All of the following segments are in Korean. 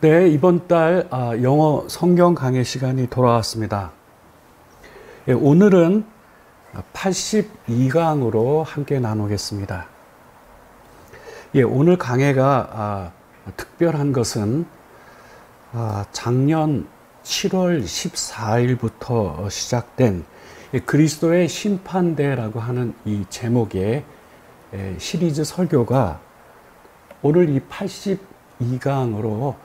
네, 이번 달 영어 성경 강의 시간이 돌아왔습니다. 예, 오늘은 82강으로 함께 나누겠습니다. 예, 오늘 강해가 특별한 것은 작년 7월 14일부터 시작된 그리스도의 심판대라고 하는 이 제목의 시리즈 설교가 오늘 이 82강으로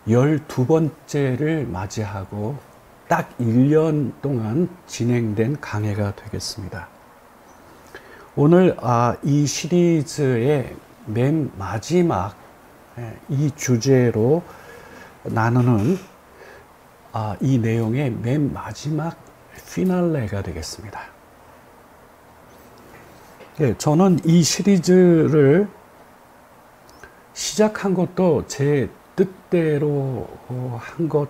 12번째를 맞이하고 딱 1년 동안 진행된 강해가 되겠습니다. 오늘 이 시리즈의 맨 마지막 이 주제로 나누는 이 내용의 맨 마지막 피날레가 되겠습니다. 예, 저는 이 시리즈를 시작한 것도 제 뜻대로 한 것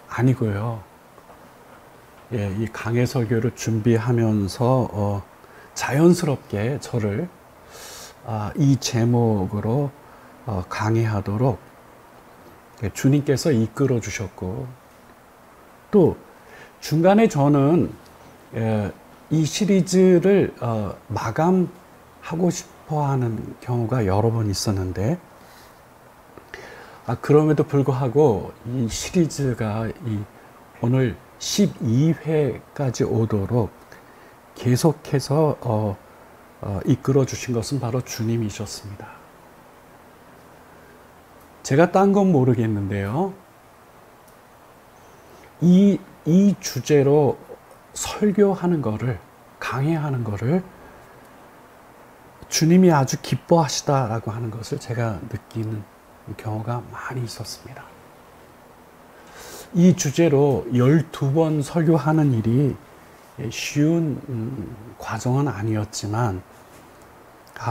아니고요. 예, 이 강해 설교를 준비하면서 자연스럽게 저를 이 제목으로 강의하도록 주님께서 이끌어 주셨고, 또 중간에 저는 이 시리즈를 마감하고 싶어 하는 경우가 여러 번 있었는데, 그럼에도 불구하고 이 시리즈가 오늘 12회까지 오도록 계속해서 이끌어 주신 것은 바로 주님이셨습니다. 제가 딴 건 모르겠는데요. 이 주제로 설교하는 거를, 강해하는 거를 주님이 아주 기뻐하시다라고 하는 것을 제가 느끼는 경우가 많이 있었습니다. 이 주제로 12번 설교하는 일이 쉬운 과정은 아니었지만,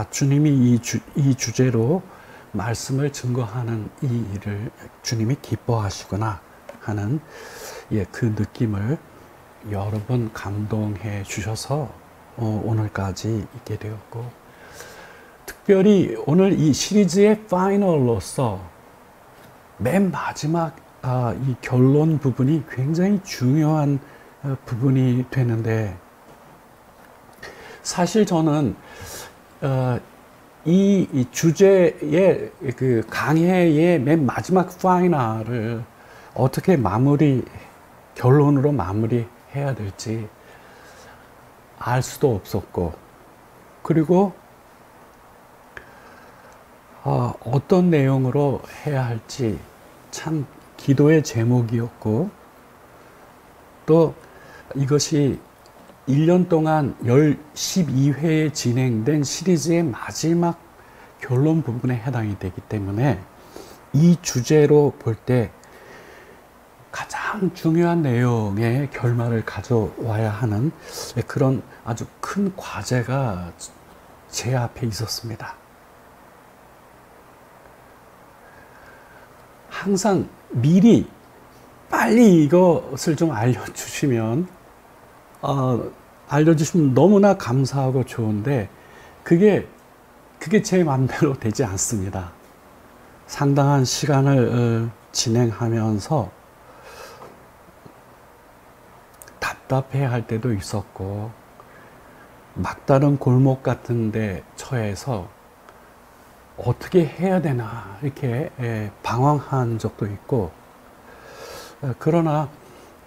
주님이 이 주제로 말씀을 증거하는 이 일을 주님이 기뻐하시구나 하는 그 느낌을 여러 번 감동해 주셔서 오늘까지 있게 되었고, 특별히 오늘 이 시리즈의 파이널로서 맨 마지막 이 결론 부분이 굉장히 중요한 부분이 되는데, 사실 저는 이 주제의 그 강해의 맨 마지막 파이널을 어떻게 결론으로 마무리해야 될지 알 수도 없었고, 그리고 어떤 내용으로 해야 할지 참 기도의 제목이었고, 또 이것이 1년 동안 12회에 진행된 시리즈의 마지막 결론 부분에 해당이 되기 때문에 이 주제로 볼 때 가장 중요한 내용의 결말을 가져와야 하는 그런 아주 큰 과제가 제 앞에 있었습니다. 항상 미리 빨리 이것을 좀 알려주시면 너무나 감사하고 좋은데, 그게 제 마음대로 되지 않습니다. 상당한 시간을 진행하면서 답답해할 때도 있었고, 막다른 골목 같은 데 처해서 어떻게 해야 되나 이렇게 방황한 적도 있고, 그러나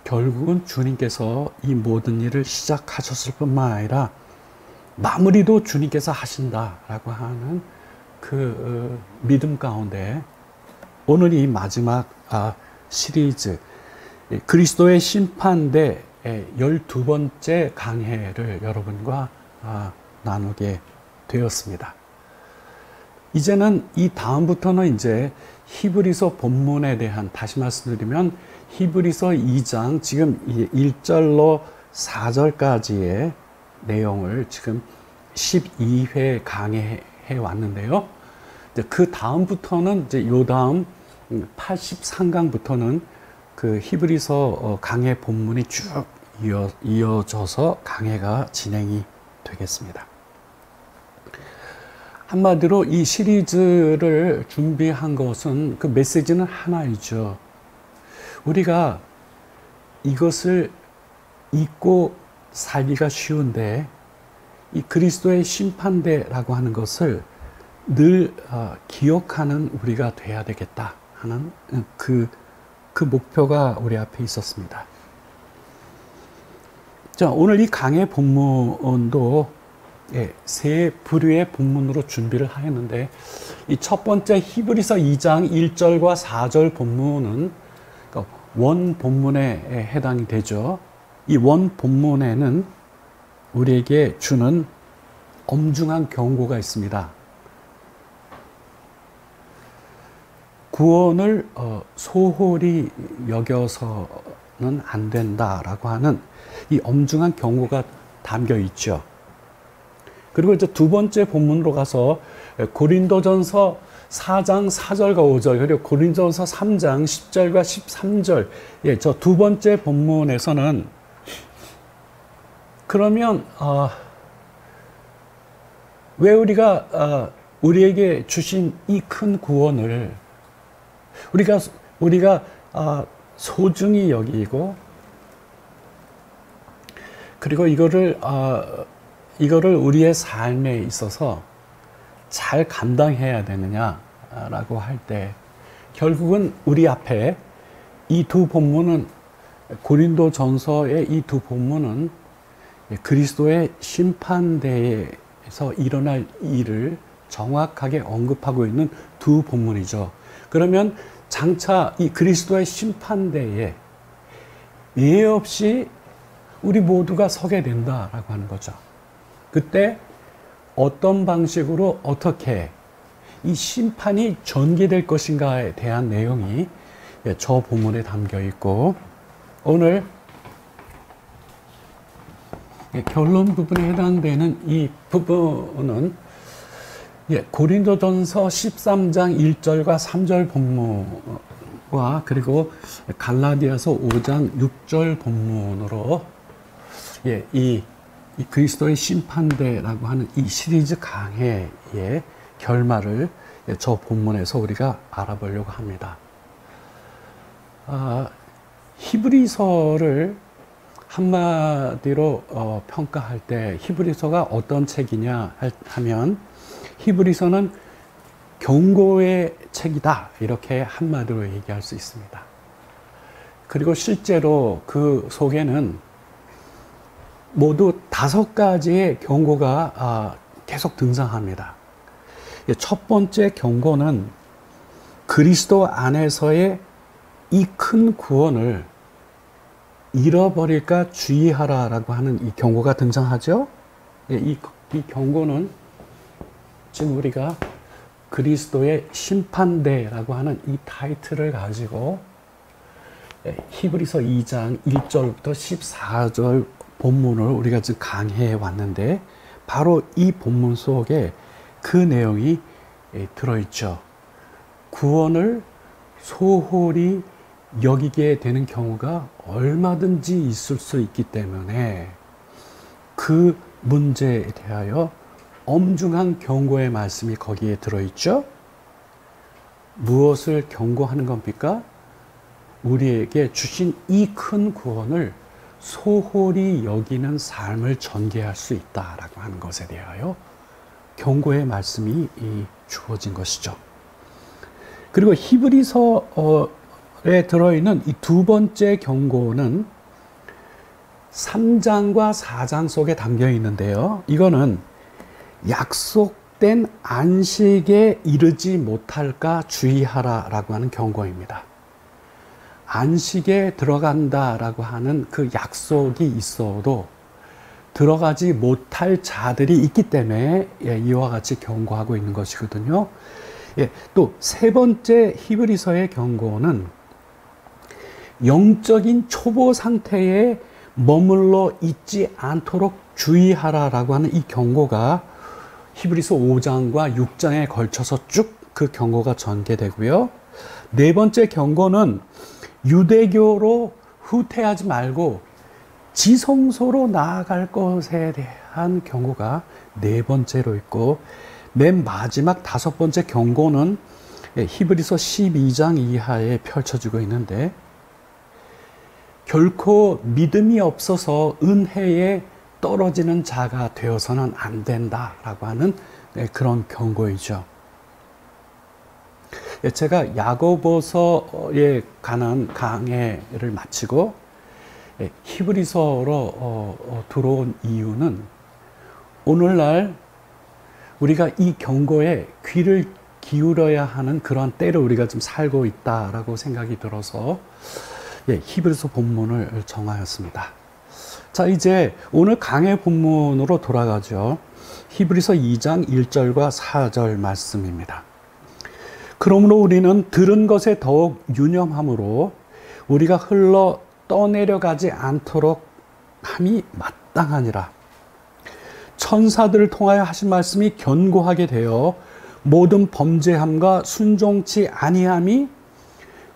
결국은 주님께서 이 모든 일을 시작하셨을 뿐만 아니라 마무리도 주님께서 하신다라고 하는 그 믿음 가운데 오늘 이 마지막 시리즈 그리스도의 심판대 12번째 강해를 여러분과 나누게 되었습니다. 이제는 이 다음부터는 이제 히브리서 본문에 대한, 다시 말씀드리면 히브리서 2장 지금 1절로 4절까지의 내용을 지금 12회 강해해 왔는데요. 그 다음부터는 이제 요 다음 83강부터는 그 히브리서 강해 본문이 쭉 이어져서 강해가 진행이 되겠습니다. 한마디로 이 시리즈를 준비한 것은 그 메시지는 하나이죠. 우리가 이것을 잊고 살기가 쉬운데 이 그리스도의 심판대라고 하는 것을 늘 기억하는 우리가 돼야 되겠다 하는 그 목표가 우리 앞에 있었습니다. 자, 오늘 이 강의 본문도 세 부류의 본문으로 준비를 하였는데 이 첫 번째 히브리서 2장 1절과 4절 본문은 원 본문에 해당이 되죠. 이 원 본문에는 우리에게 주는 엄중한 경고가 있습니다. 구원을 소홀히 여겨서는 안 된다라고 하는 이 엄중한 경고가 담겨 있죠. 그리고 이제 두 번째 본문으로 가서 고린도전서 4장 4절과 5절 그리고 고린도전서 3장 10절과 13절 저 두 번째 본문에서는 그러면 왜 우리가 우리에게 주신 이 큰 구원을 우리가 소중히 여기고 그리고 이거를 우리의 삶에 있어서 잘 감당해야 되느냐라고 할 때 결국은 우리 앞에 이 두 본문은 고린도전서의 이 두 본문은 그리스도의 심판대에서 일어날 일을 정확하게 언급하고 있는 두 본문이죠. 그러면 장차 이 그리스도의 심판대에 예외 없이 우리 모두가 서게 된다라고 하는 거죠. 그때 어떤 방식으로 어떻게 이 심판이 전개될 것인가에 대한 내용이 저 본문에 담겨 있고 오늘 결론 부분에 해당되는 이 부분은 고린도전서 13장 1절과 3절 본문과 그리고 갈라디아서 5장 6절 본문으로 이 그리스도의 심판대라고 하는 이 시리즈 강해의 결말을 저 본문에서 우리가 알아보려고 합니다. 히브리서를 한마디로 평가할 때 히브리서가 어떤 책이냐 하면 히브리서는 경고의 책이다 이렇게 한마디로 얘기할 수 있습니다. 그리고 실제로 그 속에는 모두 5가지의 경고가 계속 등장합니다. 첫 번째 경고는 그리스도 안에서의 이 큰 구원을 잃어버릴까 주의하라라고 하는 이 경고가 등장하죠. 이 경고는 지금 우리가 그리스도의 심판대라고 하는 이 타이틀을 가지고 히브리서 2장 1절부터 14절 본문을 우리가 지금 강해해 왔는데 바로 이 본문 속에 그 내용이 들어있죠. 구원을 소홀히 여기게 되는 경우가 얼마든지 있을 수 있기 때문에 그 문제에 대하여 엄중한 경고의 말씀이 거기에 들어있죠. 무엇을 경고하는 겁니까? 우리에게 주신 이 큰 구원을 소홀히 여기는 삶을 전개할 수 있다라고 하는 것에 대하여 경고의 말씀이 주어진 것이죠. 그리고 히브리서에 들어있는 이 두 번째 경고는 3장과 4장 속에 담겨 있는데요. 이거는 약속된 안식에 이르지 못할까 주의하라라고 하는 경고입니다. 안식에 들어간다라고 하는 그 약속이 있어도 들어가지 못할 자들이 있기 때문에 이와 같이 경고하고 있는 것이거든요. 또 세 번째 히브리서의 경고는 영적인 초보 상태에 머물러 있지 않도록 주의하라라고 하는 이 경고가 히브리서 5장과 6장에 걸쳐서 쭉 그 경고가 전개되고요. 네 번째 경고는 유대교로 후퇴하지 말고 지성소로 나아갈 것에 대한 경고가 네 번째로 있고 맨 마지막 5번째 경고는 히브리서 12장 이하에 펼쳐지고 있는데, 결코 믿음이 없어서 은혜에 떨어지는 자가 되어서는 안 된다라고 하는 그런 경고이죠. 제가 야고보서에 관한 강해를 마치고 히브리서로 들어온 이유는, 오늘날 우리가 이 경고에 귀를 기울여야 하는 그런 때를 우리가 좀 살고 있다라고 생각이 들어서 히브리서 본문을 정하였습니다. 자, 이제 오늘 강해 본문으로 돌아가죠. 히브리서 2장 1절과 4절 말씀입니다. 그러므로 우리는 들은 것에 더욱 유념함으로 우리가 흘러 떠내려가지 않도록 함이 마땅하니라. 천사들을 통하여 하신 말씀이 견고하게 되어 모든 범죄함과 순종치 아니함이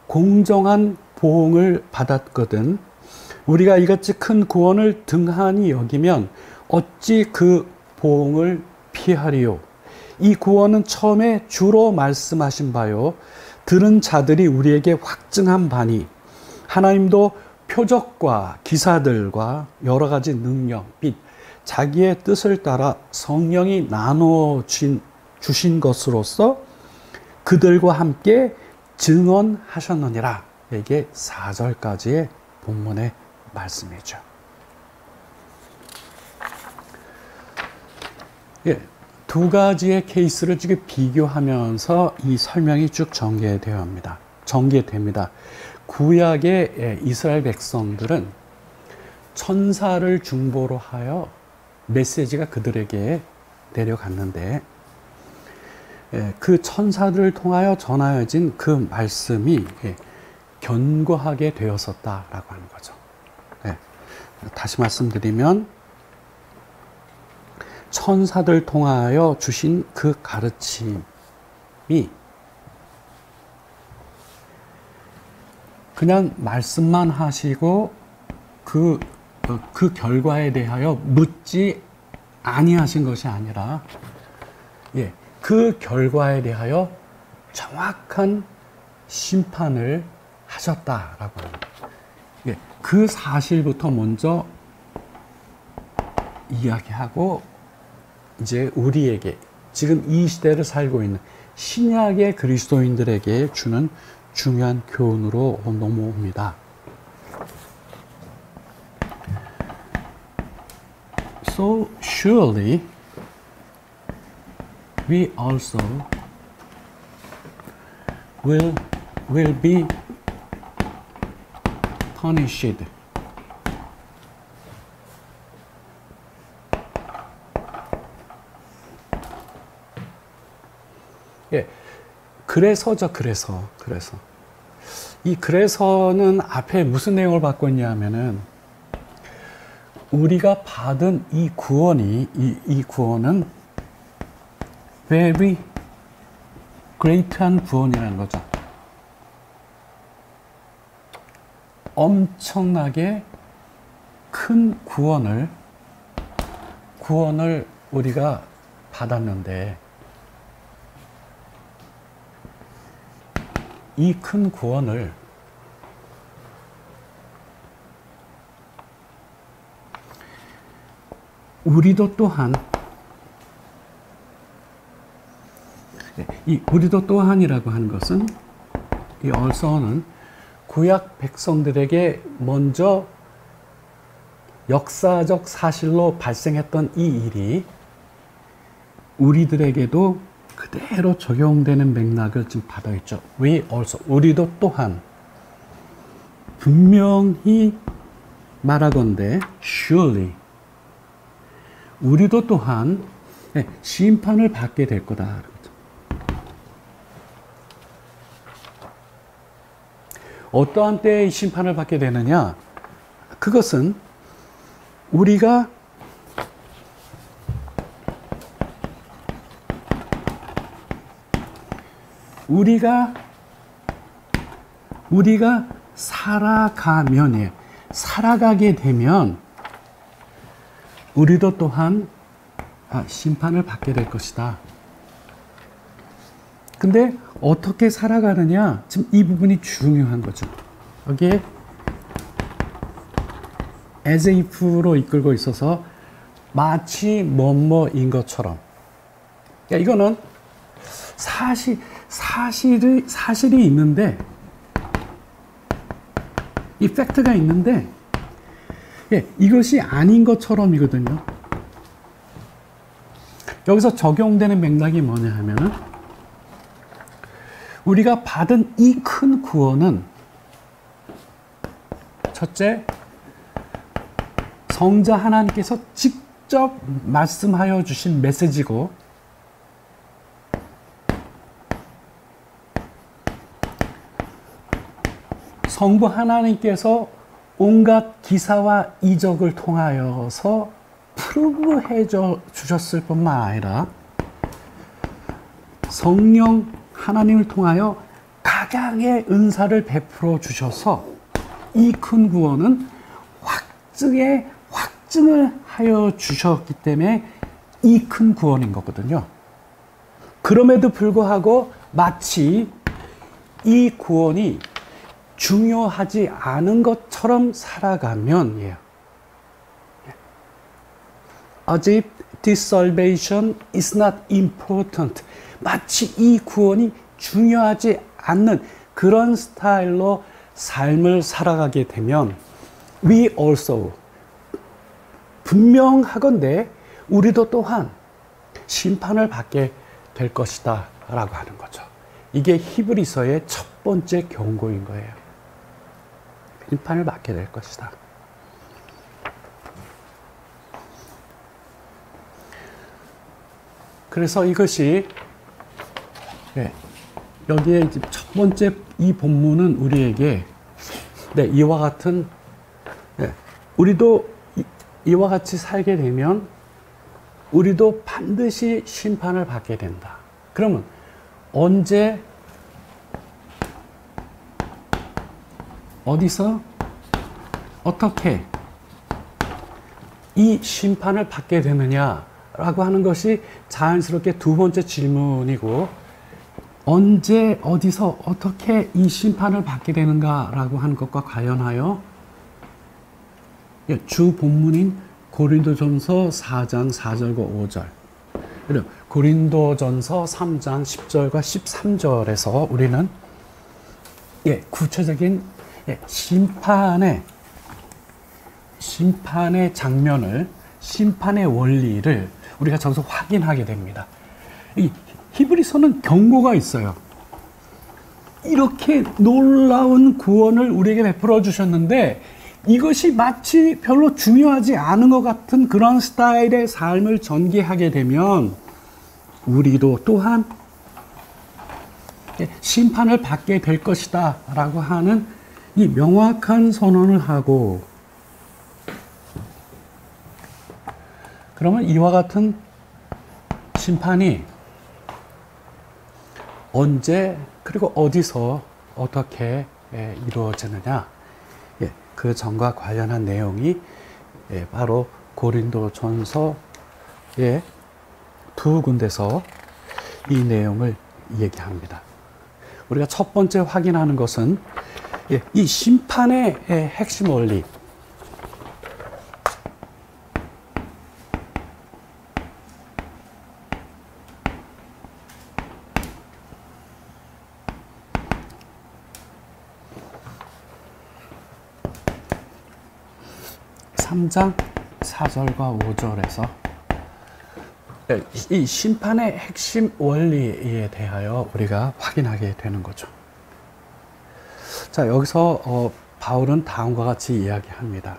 공정한 보응을 받았거든 우리가 이같이 큰 구원을 등한히 여기면 어찌 그 보응을 피하리요. 이 구원은 처음에 주로 말씀하신 바요, 들은 자들이 우리에게 확증한 바니, 하나님도 표적과 기사들과 여러 가지 능력 및 자기의 뜻을 따라 성령이 나누어 주신 것으로서 그들과 함께 증언하셨느니라. 이게 4절까지의 본문의 말씀이죠. 두 가지의 케이스를 지금 비교하면서 이 설명이 쭉 전개됩니다. 구약의 이스라엘 백성들은 천사를 중보로 하여 메시지가 그들에게 내려갔는데, 그 천사들을 통하여 전하여진 그 말씀이 견고하게 되었었다라고 하는 거죠. 다시 말씀드리면, 천사들 통하여 주신 그 가르침이 그냥 말씀만 하시고 그 결과에 대하여 묻지 아니하신 것이 아니라, 그 결과에 대하여 정확한 심판을 하셨다라고 합니다. 그 사실부터 먼저 이야기하고, 이제 우리에게 지금 이 시대를 살고 있는 신약의 그리스도인들에게 주는 중요한 교훈으로 넘어옵니다. So surely we also will be punished. 그래서. 이 그래서는 앞에 무슨 내용을 받고 있냐면은, 우리가 받은 이 구원이, 이 구원은 very great한 구원이라는 거죠. 엄청나게 큰 구원을 우리가 받았는데, 이 큰 구원을 우리도 또한이라고 하는 것은, 이 also는 구약 백성들에게 먼저 역사적 사실로 발생했던 이 일이 우리들에게도 그대로 적용되는 맥락을 지금 받아있죠. We also, 우리도 또한, 분명히 말하건대 surely, 우리도 또한 심판을 받게 될 거다. 어떠한 때에 심판을 받게 되느냐? 그것은 우리가 살아가게 되면 우리도 또한 심판을 받게 될 것이다. 근데 어떻게 살아가느냐, 지금 이 부분이 중요한 거죠. 여기에 as if로 이끌고 있어서 마치 뭐뭐인 것처럼. 그러니까 이거는 사실이 있는데, 이 팩트가 있는데, 예, 이것이 아닌 것처럼이거든요. 여기서 적용되는 맥락이 뭐냐 하면은, 우리가 받은 이 큰 구원은 첫째, 성자 하나님께서 직접 말씀하여 주신 메시지고, 성부 하나님께서 온갖 기사와 이적을 통하여서 프루브해 주셨을 뿐만 아니라 성령 하나님을 통하여 각양의 은사를 베풀어 주셔서 이 큰 구원은 확증을 하여 주셨기 때문에 이 큰 구원인 거거든요. 그럼에도 불구하고 마치 이 구원이 중요하지 않은 것처럼 살아가면, 예. As if this salvation is not important. 마치 이 구원이 중요하지 않는 그런 스타일로 삶을 살아가게 되면 we also, 분명하건대 우리도 또한 심판을 받게 될 것이다 라고 하는 거죠. 이게 히브리서의 첫 번째 경고인 거예요. 심판을 받게 될 것이다. 그래서 이것이, 네, 여기에 첫 번째 이 본문은 우리에게, 네, 이와 같은, 네, 우리도 이와 같이 살게 되면 우리도 반드시 심판을 받게 된다. 그러면 언제, 어디서, 어떻게 이 심판을 받게 되느냐라고 하는 것이 자연스럽게 두 번째 질문이고, 언제, 어디서, 어떻게 이 심판을 받게 되는가라고 하는 것과 관련하여 주 본문인 고린도전서 4장 4절과 5절, 그리고 고린도전서 3장 10절과 13절에서 우리는, 예, 구체적인, 예, 심판의 장면을, 심판의 원리를 우리가 저기서 확인하게 됩니다. 이 히브리서는 경고가 있어요. 이렇게 놀라운 구원을 우리에게 베풀어 주셨는데 이것이 마치 별로 중요하지 않은 것 같은 그런 스타일의 삶을 전개하게 되면 우리도 또한 심판을 받게 될 것이다 라고 하는 이 명확한 선언을 하고, 그러면 이와 같은 심판이 언제, 그리고 어디서, 어떻게 이루어지느냐, 그 점과 관련한 내용이 바로 고린도전서의 두 군데서 이 내용을 얘기합니다. 우리가 첫 번째 확인하는 것은 이 심판의 핵심 원리, 3장 4절과 5절에서 이 심판의 핵심 원리에 대하여 우리가 확인하게 되는 거죠. 자, 여기서 바울은 다음과 같이 이야기합니다.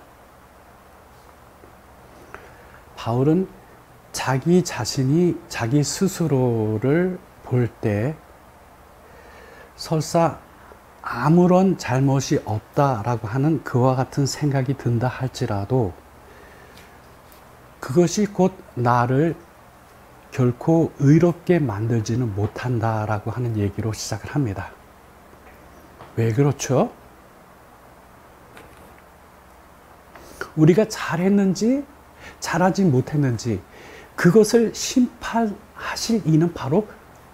바울은 자기 자신이 자기 스스로를 볼 때 설사 아무런 잘못이 없다라고 하는 그와 같은 생각이 든다 할지라도 그것이 곧 나를 결코 의롭게 만들지는 못한다라고 하는 얘기로 시작을 합니다. 왜 그렇죠? 우리가 잘했는지 잘하지 못했는지 그것을 심판하실 이는 바로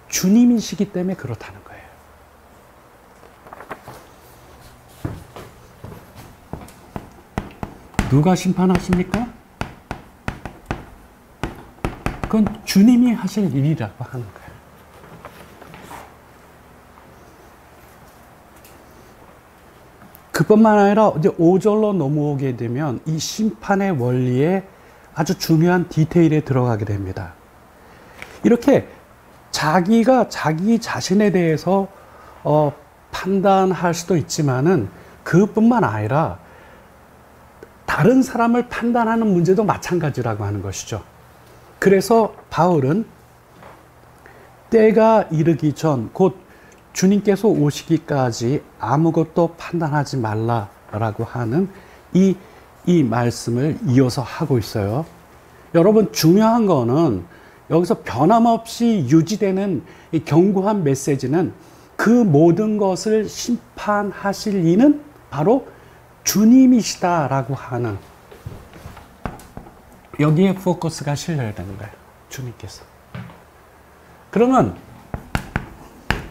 주님이시기 때문에 그렇다는 거예요. 누가 심판하십니까? 그건 주님이 하실 일이라고 하는 거예요. 그뿐만 아니라 이제 5절로 넘어오게 되면 이 심판의 원리에 아주 중요한 디테일에 들어가게 됩니다. 이렇게 자기가 자기 자신에 대해서 판단할 수도 있지만은 그뿐만 아니라 다른 사람을 판단하는 문제도 마찬가지라고 하는 것이죠. 그래서 바울은 때가 이르기 전, 곧 주님께서 오시기까지 아무것도 판단하지 말라라고 하는 이 말씀을 이어서 하고 있어요. 여러분, 중요한 거는 여기서 변함없이 유지되는 이 견고한 메시지는 그 모든 것을 심판하실 이는 바로 주님이시다라고 하는, 여기에 포커스가 실려야 되는 거예요. 주님께서. 그러면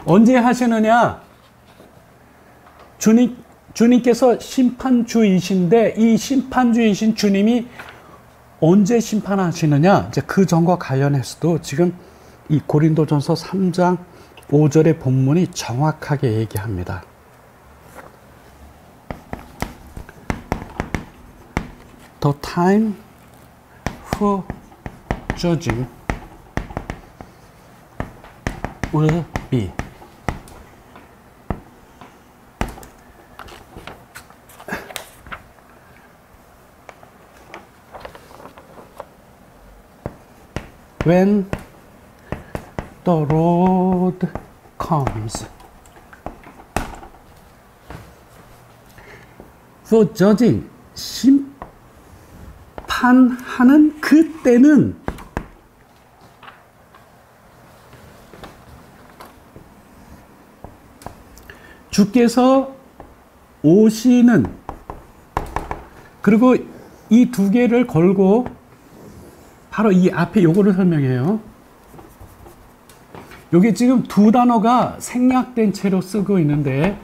언제 하시느냐? 주님께서 심판주이신데 이 심판주이신 주님이 언제 심판하시느냐? 이제 그 점과 관련해서도 지금 이 고린도전서 3장 5절의 본문이 정확하게 얘기합니다. The time for judging will be. When the Lord comes. For judging, 심판하는 그때는 주께서 오시는, 그리고 이 두 개를 걸고 바로 이 앞에 요거를 설명해요. 여기 지금 두 단어가 생략된 채로 쓰고 있는데,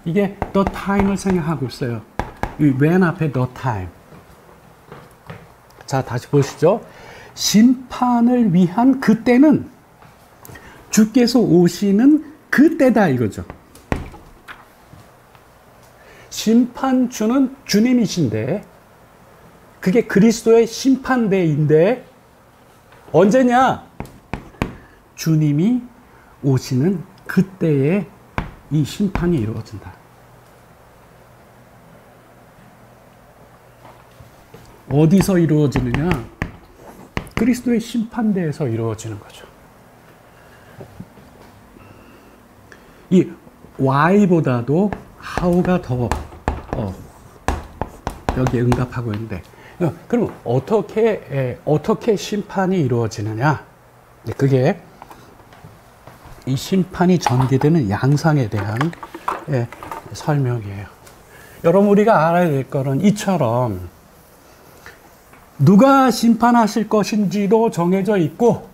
이게 the time을 생략하고 있어요. 이 when 앞에 the time. 자, 다시 보시죠. 심판을 위한 그때는 주께서 오시는 그때다 이거죠. 심판주는 주님이신데 그게 그리스도의 심판대인데 언제냐? 주님이 오시는 그때에 이 심판이 이루어진다. 어디서 이루어지느냐? 그리스도의 심판대에서 이루어지는 거죠. 이 why보다도 how가 더 여기에 응답하고 있는데, 그럼 어떻게 심판이 이루어지느냐? 그게 이 심판이 전개되는 양상에 대한 설명이에요. 여러분, 우리가 알아야 될 거는 이처럼 누가 심판하실 것인지도 정해져 있고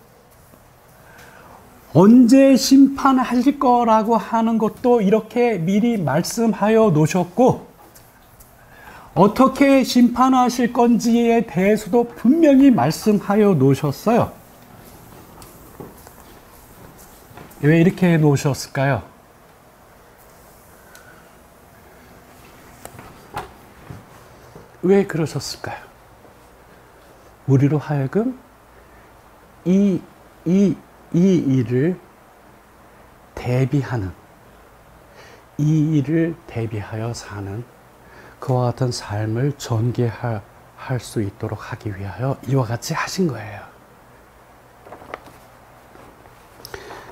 언제 심판하실 거라고 하는 것도 이렇게 미리 말씀하여 놓으셨고, 어떻게 심판하실 건지에 대해서도 분명히 말씀하여 놓으셨어요. 왜 이렇게 해 놓으셨을까요? 왜 그러셨을까요? 우리로 하여금 이 일을 대비하는, 이 일을 대비하여 사는 그와 같은 삶을 전개할 수 있도록 하기 위하여 이와 같이 하신 거예요.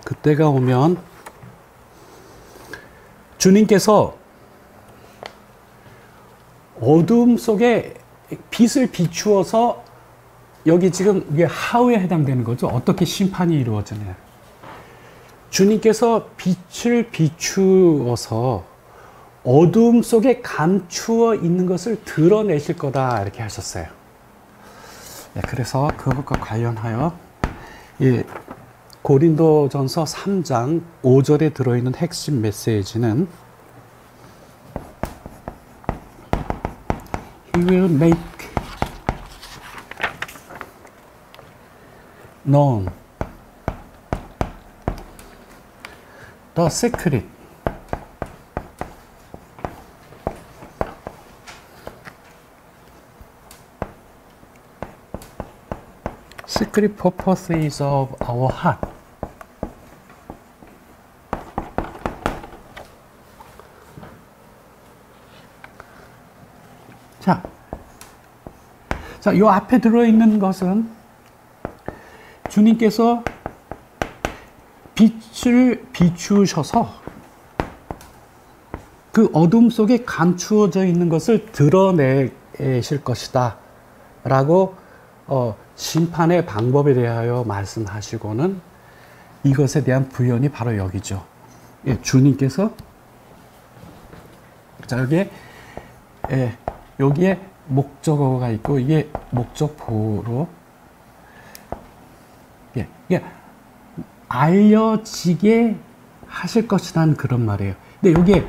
그때가 오면 주님께서 어둠 속에 빛을 비추어서, 여기 지금 이게 how에 해당되는 거죠. 어떻게 심판이 이루어지느냐. 주님께서 빛을 비추어서 어둠 속에 감추어 있는 것을 드러내실 거다 이렇게 하셨어요. 그래서 그것과 관련하여 고린도전서 3장 5절에 들어있는 핵심 메시지는 He will make known the secret purposes of our heart. 자, 이 앞에 들어있는 것은 주님께서 빛을 비추셔서 그 어둠 속에 감추어져 있는 것을 드러내실 것이다 라고 심판의 방법에 대하여 말씀하시고는 이것에 대한 부연이 바로 여기죠. 예, 주님께서 자 여기에 목적어가 있고 이게 목적보로 예, 알려지게 하실 것이라는 그런 말이에요. 근데 여기에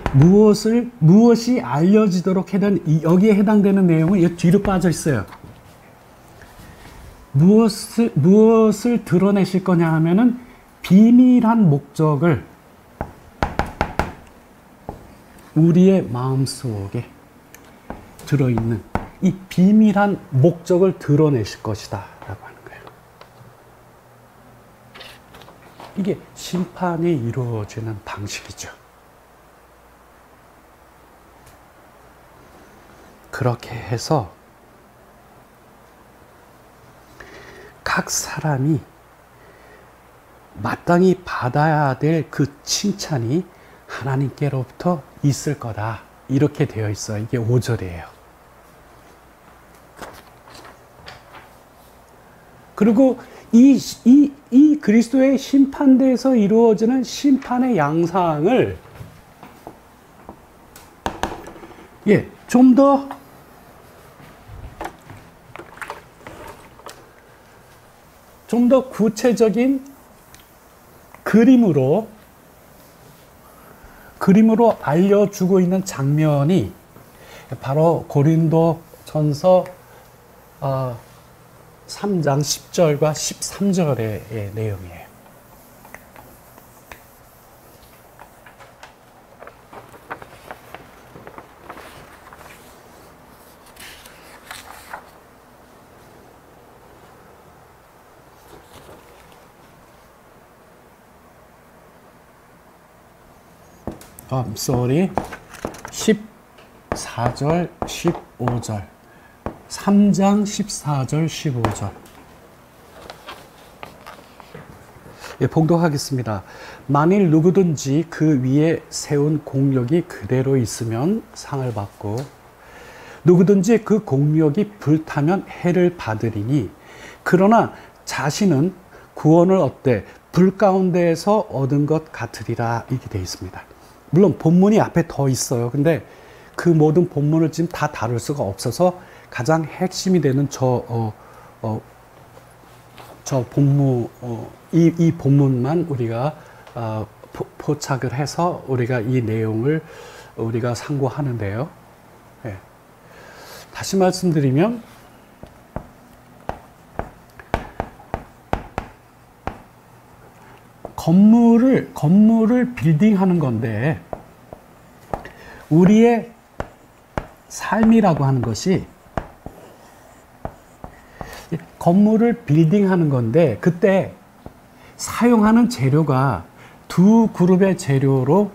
무엇이 알려지도록 여기에 해당되는 내용은 이 뒤로 빠져 있어요. 무엇을 드러내실 거냐 하면은 비밀한 목적을 우리의 마음속에 들어있는 이 비밀한 목적을 드러내실 것이다 라고 하는 거예요. 이게 심판이 이루어지는 방식이죠. 그렇게 해서 각 사람이 마땅히 받아야 될 그 칭찬이 하나님께로부터 있을 거다. 이렇게 되어 있어요. 이게 5절이에요. 그리고 이 그리스도의 심판대에서 이루어지는 심판의 양상을 좀 더 구체적인 그림으로 알려주고 있는 장면이 바로 고린도전서 3장 10절과 13절의 내용이에요. I'm sorry. 14절, 15절. 3장 14절, 15절. 예, 봉독하겠습니다. 만일 누구든지 그 위에 세운 공력이 그대로 있으면 상을 받고 누구든지 그 공력이 불타면 해를 받으리니 그러나 자신은 구원을 얻되 불 가운데에서 얻은 것 같으리라 이렇게 되어 있습니다. 물론 본문이 앞에 더 있어요. 근데 그 모든 본문을 지금 다 다룰 수가 없어서 가장 핵심이 되는 이 본문만 우리가 포착을 해서 우리가 이 내용을 우리가 상고하는데요. 네. 다시 말씀드리면 건물을 빌딩하는 건데 우리의 삶이라고 하는 것이 건물을 빌딩하는 건데 그때 사용하는 재료가 두 그룹의 재료로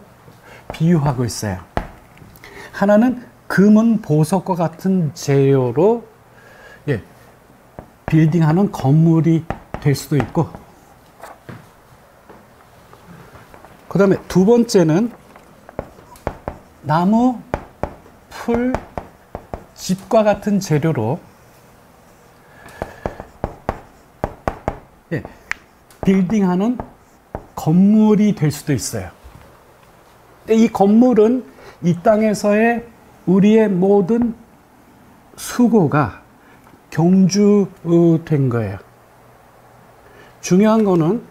비유하고 있어요. 하나는 금은 보석과 같은 재료로 빌딩하는 건물이 될 수도 있고 그 다음에 두 번째는 나무, 풀, 집과 같은 재료로 빌딩하는 건물이 될 수도 있어요. 이 건물은 이 땅에서의 우리의 모든 수고가 경주된 거예요. 중요한 거는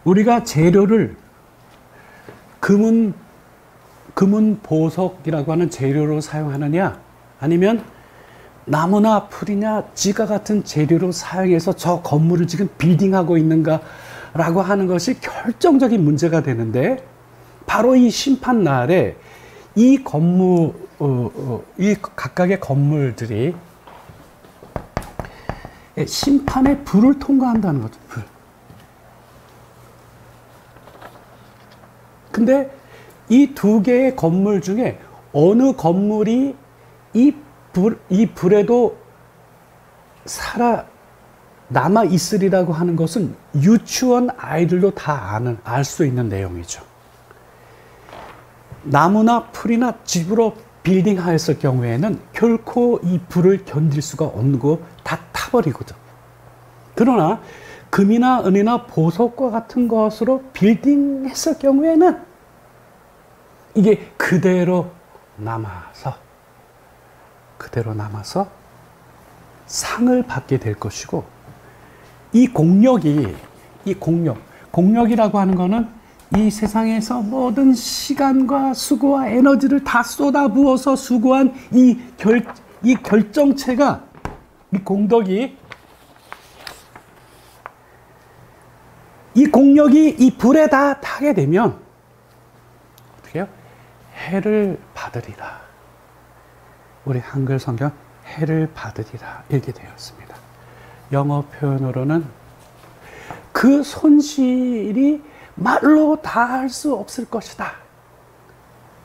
우리가 재료를 금은 보석이라고 하는 재료로 사용하느냐, 아니면 나무나 풀이냐 지가 같은 재료로 사용해서 저 건물을 지금 빌딩하고 있는가라고 하는 것이 결정적인 문제가 되는데, 바로 이 심판 날에 이 이 각각의 건물들이 심판의 불을 통과한다는 거죠. 불. 근데 이 두 개의 건물 중에 어느 건물이 이 불에도 남아 있으리라고 하는 것은 유치원 아이들도 다 알 수 있는 내용이죠. 나무나 풀이나 집으로 빌딩하였을 경우에는 결코 이 불을 견딜 수가 없는 거 다 타버리거든. 그러나 금이나 은이나 보석과 같은 것으로 빌딩했을 경우에는 이게 그대로 남아서 상을 받게 될 것이고, 공력이라고 하는 거는 이 세상에서 모든 시간과 수고와 에너지를 다 쏟아부어서 수고한 이 결정체가, 이 공력이 이 불에 다 타게 되면 어떻게 해요? 해를 받으리라. 우리 한글 성경 해를 받으리라 이렇게 되어 있습니다. 영어 표현으로는 그 손실이 말로 다 할 수 없을 것이다.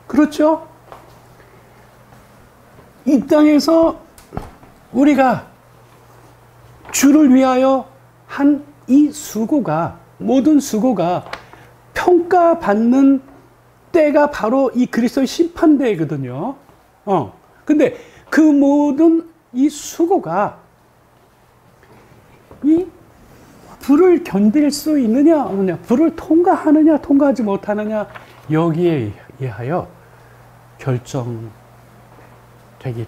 그렇죠? 이 땅에서 우리가 주를 위하여 한 이 모든 수고가 평가받는 때가 바로 이 그리스도의 심판대거든요. 근데 그 모든 이 수고가 이 불을 견딜 수 있느냐 없느냐, 불을 통과하느냐 통과하지 못하느냐, 여기에 의하여 결정되기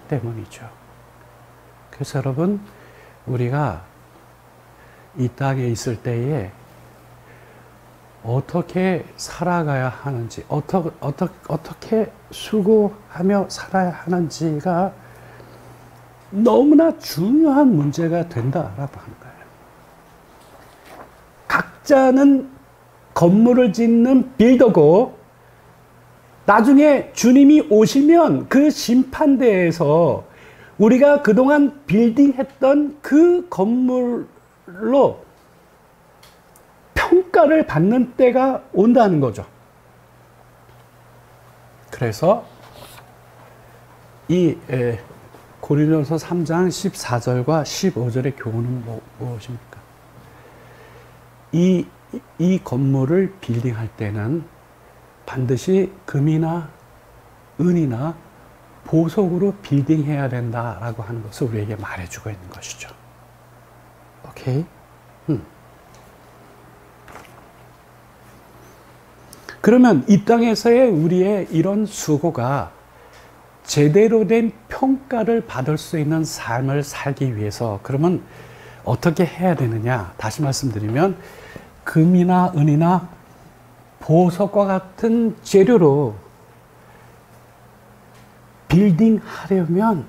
때문이죠. 그래서 여러분, 우리가 이 땅에 있을 때에 어떻게 살아가야 하는지, 어떻게 수고하며 살아야 하는지가 너무나 중요한 문제가 된다라고 하는 거예요. 각자는 건물을 짓는 빌더고, 나중에 주님이 오시면 그 심판대에서 우리가 그동안 빌딩했던 그 건물로 평가를 받는 때가 온다는 거죠. 그래서 이 고린도서 3장 14절과 15절의 교훈은 무엇입니까? 이 건물을 빌딩할 때는 반드시 금이나 은이나 보석으로 빌딩해야 된다라고 하는 것을 우리에게 말해주고 있는 것이죠. 오케이? 그러면 이 땅에서의 우리의 이런 수고가 제대로 된 평가를 받을 수 있는 삶을 살기 위해서, 그러면 어떻게 해야 되느냐? 다시 말씀드리면, 금이나 은이나 보석과 같은 재료로 빌딩하려면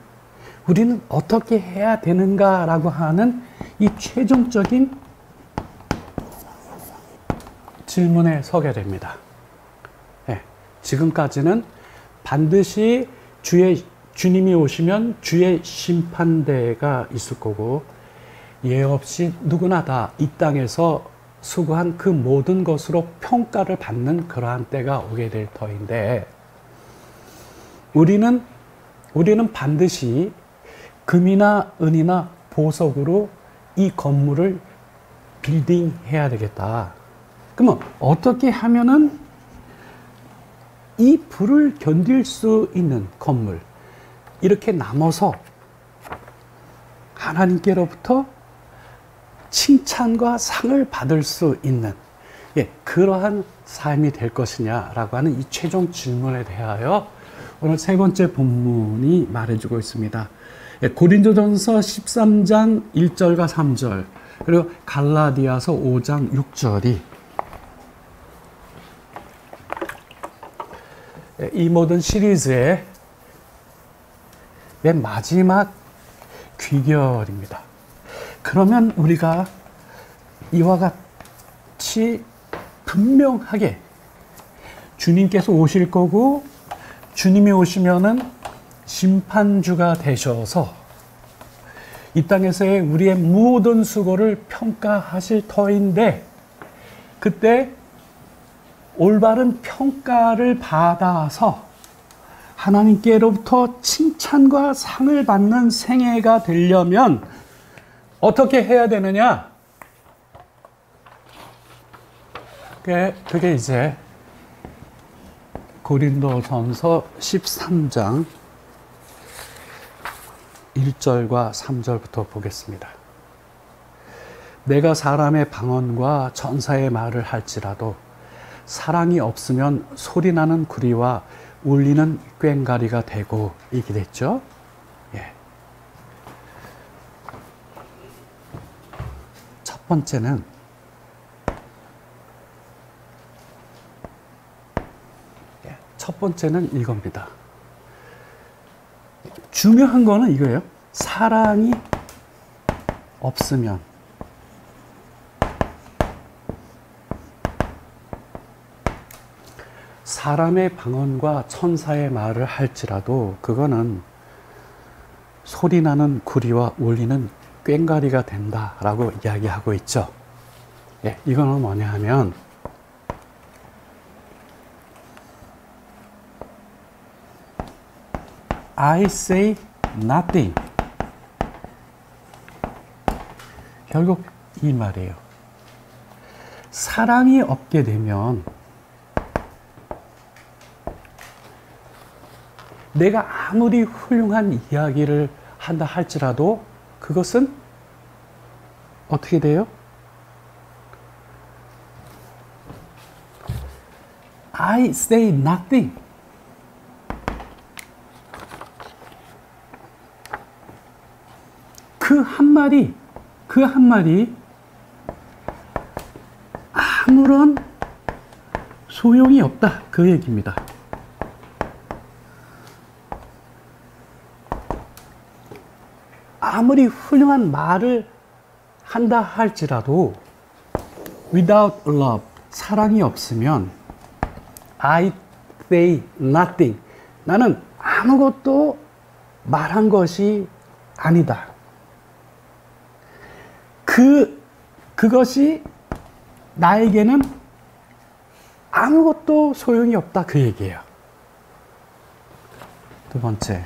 우리는 어떻게 해야 되는가라고 하는 이 최종적인 질문에 서게 됩니다. 네, 지금까지는 반드시 주님이 오시면 주의 심판대가 있을 거고, 예 없이 누구나 다 이 땅에서 수고한 그 모든 것으로 평가를 받는 그러한 때가 오게 될 터인데, 우리는 반드시 금이나 은이나 보석으로 이 건물을 빌딩해야 되겠다. 그러면 어떻게 하면은 이 불을 견딜 수 있는 건물, 이렇게 나눠서 하나님께로부터 칭찬과 상을 받을 수 있는 그러한 삶이 될 것이냐라고 하는 이 최종 질문에 대하여 오늘 세 번째 본문이 말해주고 있습니다. 고린도전서 13장 1절과 3절, 그리고 갈라디아서 5장 6절이 이 모든 시리즈의 맨 마지막 귀결입니다. 그러면 우리가 이와 같이 분명하게 주님께서 오실 거고, 주님이 오시면은 심판주가 되셔서 이 땅에서의 우리의 모든 수고를 평가하실 터인데, 그때 올바른 평가를 받아서 하나님께로부터 칭찬과 상을 받는 생애가 되려면 어떻게 해야 되느냐? 그게 이제 고린도전서 13장 1절과 3절부터 보겠습니다. 내가 사람의 방언과 천사의 말을 할지라도 사랑이 없으면 소리나는 구리와 울리는 꽹과리가 되고, 이게 됐죠. 예. 첫 번째는 이겁니다. 중요한 거는 이거예요. 사랑이 없으면 사람의 방언과 천사의 말을 할지라도 그거는 소리나는 구리와 울리는 꽹과리가 된다라고 이야기하고 있죠. 예, 이거는 뭐냐 하면 I say nothing. 결국 이 말이에요. 사랑이 없게 되면 내가 아무리 훌륭한 이야기를 한다 할지라도 그것은 어떻게 돼요? I say nothing. 그 한마디 아무런 소용이 없다, 그 얘기입니다. 아무리 훌륭한 말을 한다 할지라도 without love, 사랑이 없으면 I say nothing, 나는 아무것도 말한 것이 아니다. 그것이 나에게는 아무것도 소용이 없다, 그 얘기예요. 두 번째,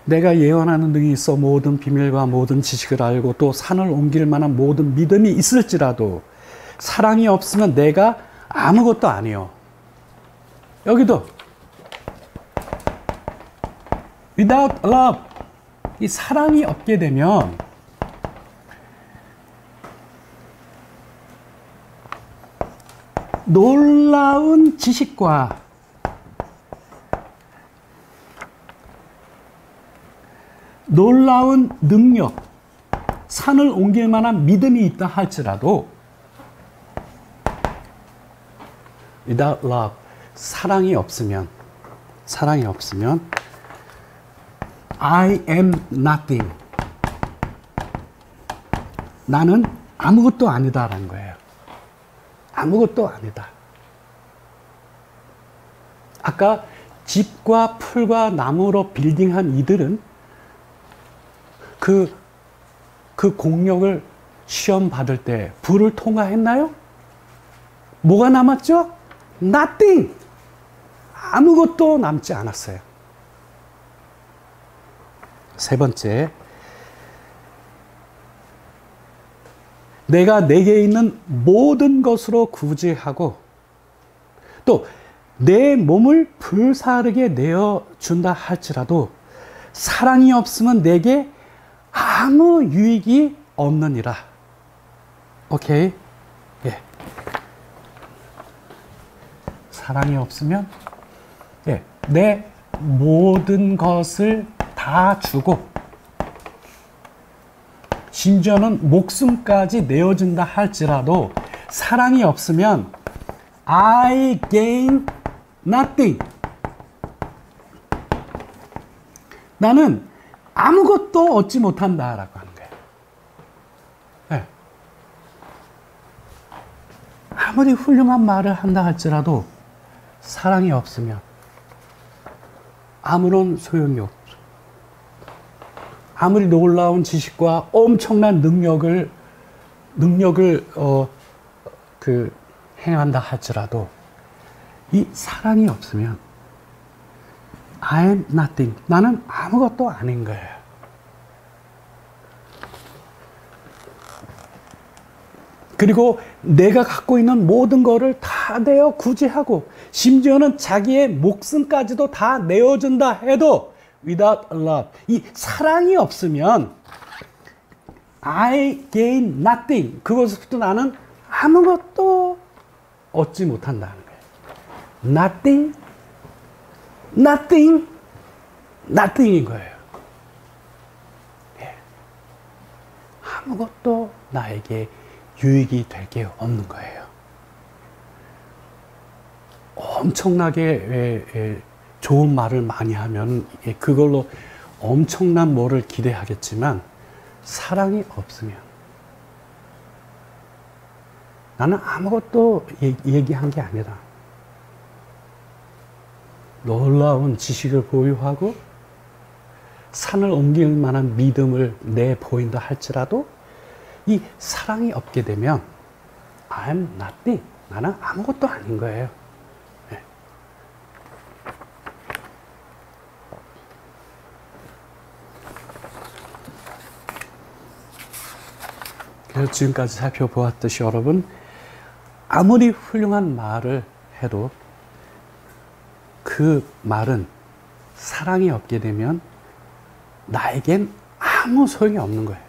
내가 예언하는 능이 있어 모든 비밀과 모든 지식을 알고 또 산을 옮길 만한 모든 믿음이 있을지라도 사랑이 없으면 내가 아무것도 아니요. 여기도 without love, 이 사랑이 없게 되면 놀라운 지식과 놀라운 능력, 산을 옮길 만한 믿음이 있다 할지라도 without love, 사랑이 없으면 I am nothing, 나는 아무것도 아니다라는 거예요. 아무것도 아니다. 아까 집과 풀과 나무로 빌딩한 이들은 그 공력을 시험 받을 때 불을 통과했나요? 뭐가 남았죠? Nothing! 아무것도 남지 않았어요. 세 번째, 내가 내게 있는 모든 것으로 구제하고 또 내 몸을 불사르게 내어준다 할지라도 사랑이 없으면 내게 아무 유익이 없느니라. 오케이? 예. 사랑이 없으면 내 모든 것을 다 주고 심지어는 목숨까지 내어준다 할지라도 사랑이 없으면 I gain nothing. 나는 아무것도 얻지 못한다라고 하는 거예요. 네. 아무리 훌륭한 말을 한다 할지라도 사랑이 없으면 아무런 소용이 없어. 아무리 놀라운 지식과 엄청난 능력을 행한다 할지라도 이 사랑이 없으면 I am nothing. 나는 아무것도 아닌 거예요. 그리고 내가 갖고 있는 모든 거를 다 내어 구제하고 심지어는 자기의 목숨까지도 다 내어준다 해도 without love, 이 사랑이 없으면 I gain nothing. 그것부터 나는 아무것도 얻지 못한다는 거예요. Nothing, nothing, nothing인 거예요. 예. 아무것도 나에게 유익이 될 게 없는 거예요. 엄청나게 좋은 말을 많이 하면 그걸로 엄청난 뭐를 기대하겠지만 사랑이 없으면 나는 아무것도 얘기한 게 아니라 놀라운 지식을 보유하고 산을 옮길 만한 믿음을 내보인다 할지라도 이 사랑이 없게 되면 I'm nothing. 나는 아무것도 아닌 거예요. 네. 그래서 지금까지 살펴보았듯이 여러분, 아무리 훌륭한 말을 해도 그 말은 사랑이 없게 되면 나에겐 아무 소용이 없는 거예요.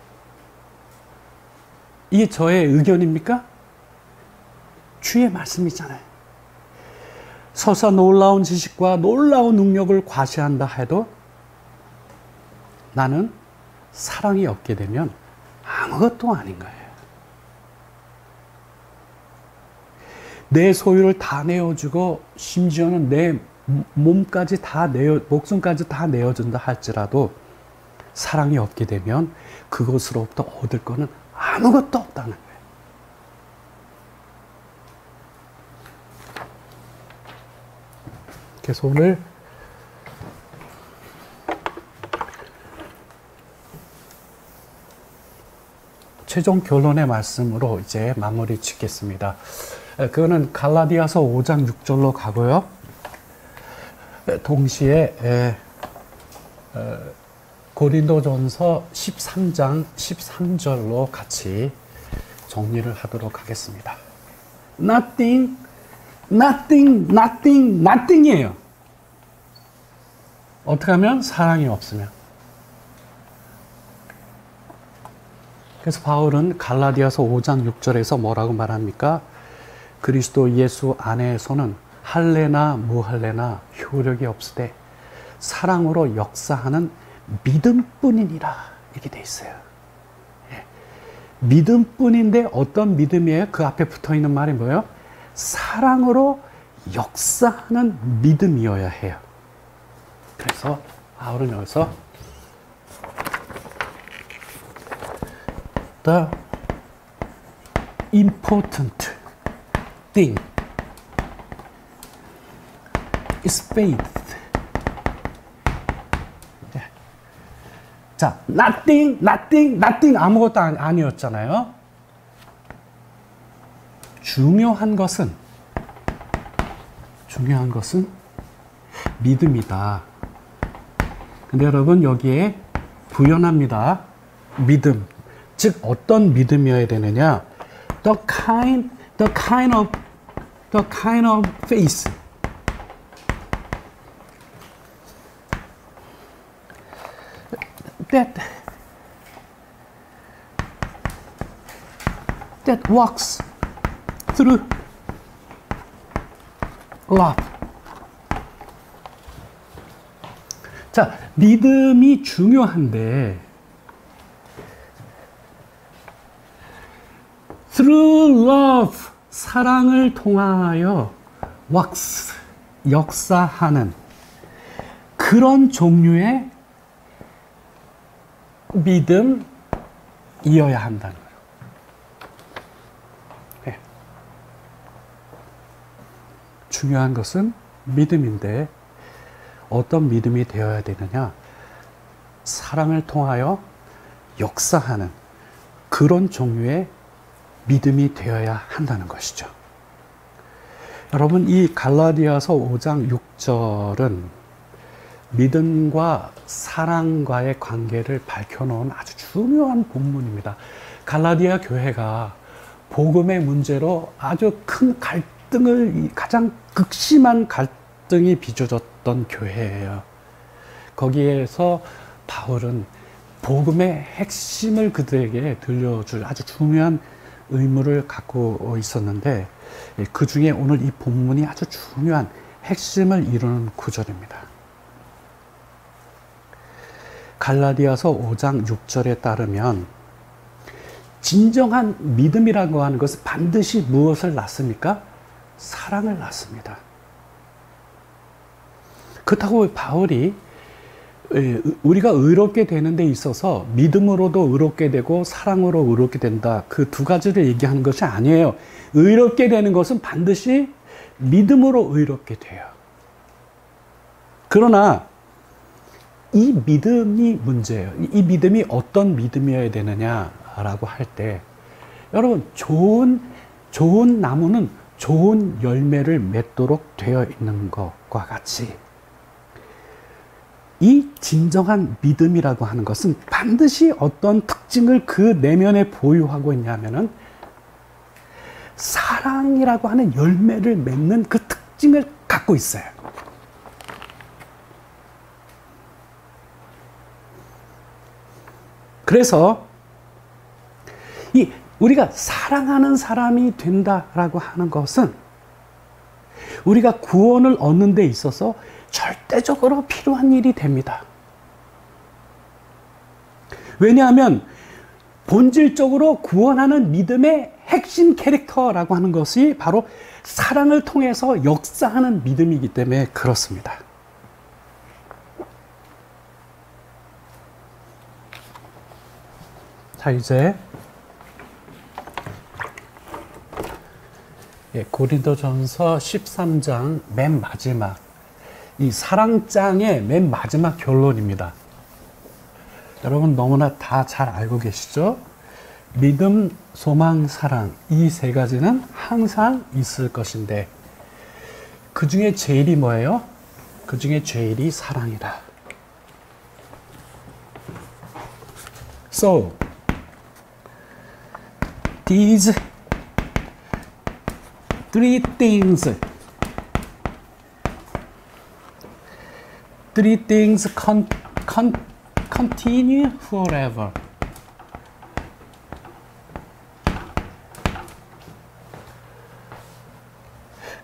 이게 저의 의견입니까? 주의 말씀이잖아요. 설사 놀라운 지식과 놀라운 능력을 과시한다 해도 나는 사랑이 없게 되면 아무것도 아닌 거예요. 내 소유를 다 내어주고 심지어는 내 몸까지 다 목숨까지 다 내어준다 할지라도 사랑이 없게 되면 그것으로부터 얻을 거는 아무것도 없다는 거예요. 그래서 오늘 최종 결론의 말씀으로 이제 마무리 짓겠습니다. 그거는 갈라디아서 5장 6절로 가고요. 동시에 고린도전서 13장 13절로 같이 정리를 하도록 하겠습니다. Nothing, nothing, nothing, nothing이에요. 어떻게 하면 사랑이 없으면. 그래서 바울은 갈라디아서 5장 6절에서 뭐라고 말합니까? 그리스도 예수 안에서는 할례나 무할례나 효력이 없으되 사랑으로 역사하는 믿음뿐이니라 이렇게 돼 있어요. 예. 믿음뿐인데 어떤 믿음이에요? 그 앞에 붙어있는 말이 뭐예요? 사랑으로 역사하는 믿음이어야 해요. 그래서 바울은 여기서 The important thing is faith. 자, nothing, nothing, nothing 아무것도 아니었잖아요. 중요한 것은 믿음이다. 근데 여러분 여기에 부연합니다. 믿음. 즉 어떤 믿음이어야 되느냐? The kind of faith. That walks through love. 자, 믿음이 중요한데 through love, 사랑을 통하여 역사하는 그런 종류의 믿음이어야 한다는 거예요. 네. 중요한 것은 믿음인데 어떤 믿음이 되어야 되느냐? 사랑을 통하여 역사하는 그런 종류의 믿음이 되어야 한다는 것이죠. 여러분, 이 갈라디아서 5장 6절은 믿음과 사랑과의 관계를 밝혀놓은 아주 중요한 본문입니다. 갈라디아 교회가 복음의 문제로 아주 큰 갈등을, 가장 극심한 갈등이 빚어졌던 교회예요. 거기에서 바울은 복음의 핵심을 그들에게 들려줄 아주 중요한 의무를 갖고 있었는데, 그 중에 오늘 이 본문이 아주 중요한 핵심을 이루는 구절입니다. 갈라디아서 5장 6절에 따르면 진정한 믿음이라고 하는 것은 반드시 무엇을 낳습니까? 사랑을 낳습니다. 그렇다고 바울이 우리가 의롭게 되는 데 있어서 믿음으로도 의롭게 되고 사랑으로 의롭게 된다, 그 두 가지를 얘기하는 것이 아니에요. 의롭게 되는 것은 반드시 믿음으로 의롭게 돼요. 그러나 이 믿음이 문제예요. 이 믿음이 어떤 믿음이어야 되느냐라고 할 때, 여러분, 좋은 나무는 좋은 열매를 맺도록 되어 있는 것과 같이, 이 진정한 믿음이라고 하는 것은 반드시 어떤 특징을 그 내면에 보유하고 있냐면은 사랑이라고 하는 열매를 맺는 그 특징을 갖고 있어요. 그래서 우리가 사랑하는 사람이 된다라고 하는 것은 우리가 구원을 얻는 데 있어서 절대적으로 필요한 일이 됩니다. 왜냐하면 본질적으로 구원하는 믿음의 핵심 캐릭터라고 하는 것이 바로 사랑을 통해서 역사하는 믿음이기 때문에 그렇습니다. 자, 이제 고린도전서 13장 맨 마지막, 이 사랑장의 맨 마지막 결론입니다. 여러분 너무나 다 잘 알고 계시죠? 믿음, 소망, 사랑, 이 세 가지는 항상 있을 것인데 그 중에 제일이 뭐예요? 그 중에 제일이 사랑이다. So, these three things continue forever.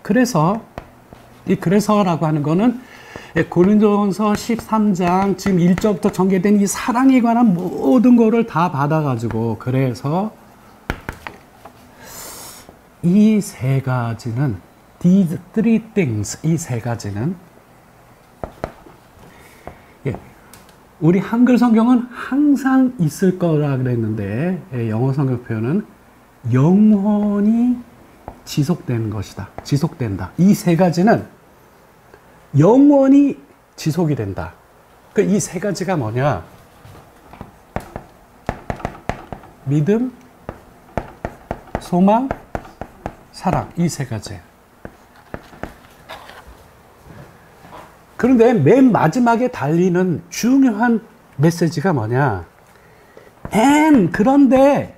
그래서라고 하는 거는 고린도전서 13장 지금 1절부터 전개된 이 사랑에 관한 모든 거를 다 받아가지고, 그래서 이 세 가지는, these three things, 이 세 가지는, 우리 한글 성경은 항상 있을 거라 그랬는데 영어 성경 표현은 영원히 지속되는 것이다. 지속된다. 이 세 가지는 영원히 지속이 된다. 이 세 가지가 뭐냐? 믿음, 소망, 사랑, 이 세 가지. 그런데 맨 마지막에 달리는 중요한 메시지가 뭐냐? 그런데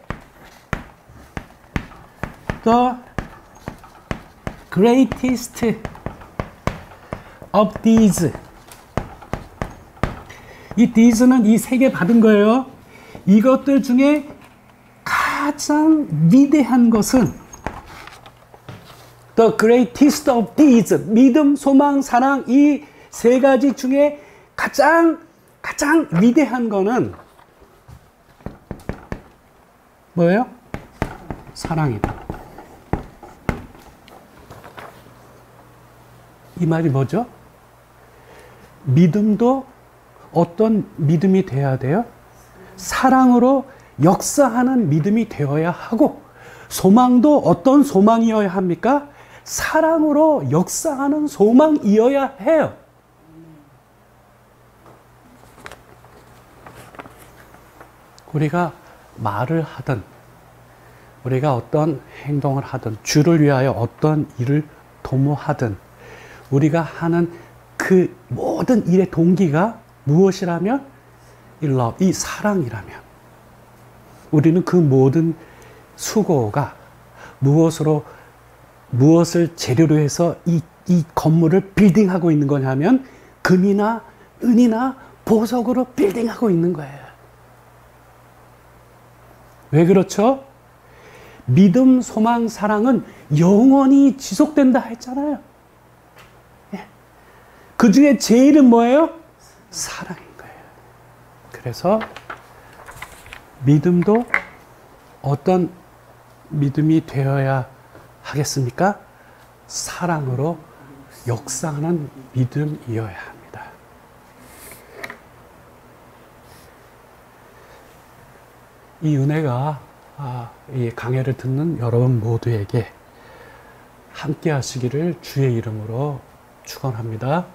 the greatest of these, 이 these는 이 세 개 받은 거예요. 이것들 중에 가장 위대한 것은 the greatest of these, 믿음, 소망, 사랑, 이 세 가지 중에 가장 위대한 거는 뭐예요? 사랑이다. 이 말이 뭐죠? 믿음도 어떤 믿음이 되어야 돼요? 사랑으로 역사하는 믿음이 되어야 하고, 소망도 어떤 소망이어야 합니까? 사랑으로 역사하는 소망이어야 해요. 우리가 말을 하든, 우리가 어떤 행동을 하든, 주를 위하여 어떤 일을 도모하든, 우리가 하는 그 모든 일의 동기가 무엇이라면? 이 사랑이라면, 우리는 그 모든 수고가 무엇을 재료로 해서 이 건물을 빌딩하고 있는 거냐면, 금이나 은이나 보석으로 빌딩하고 있는 거예요. 왜 그렇죠? 믿음, 소망, 사랑은 영원히 지속된다 했잖아요. 예. 그 중에 제일은 뭐예요? 사랑인 거예요. 그래서 믿음도 어떤 믿음이 되어야 하겠습니까? 사랑으로 역사하는 믿음이어야 합니다. 이 은혜가 이 강해를 듣는 여러분 모두에게 함께 하시기를 주의 이름으로 축원합니다.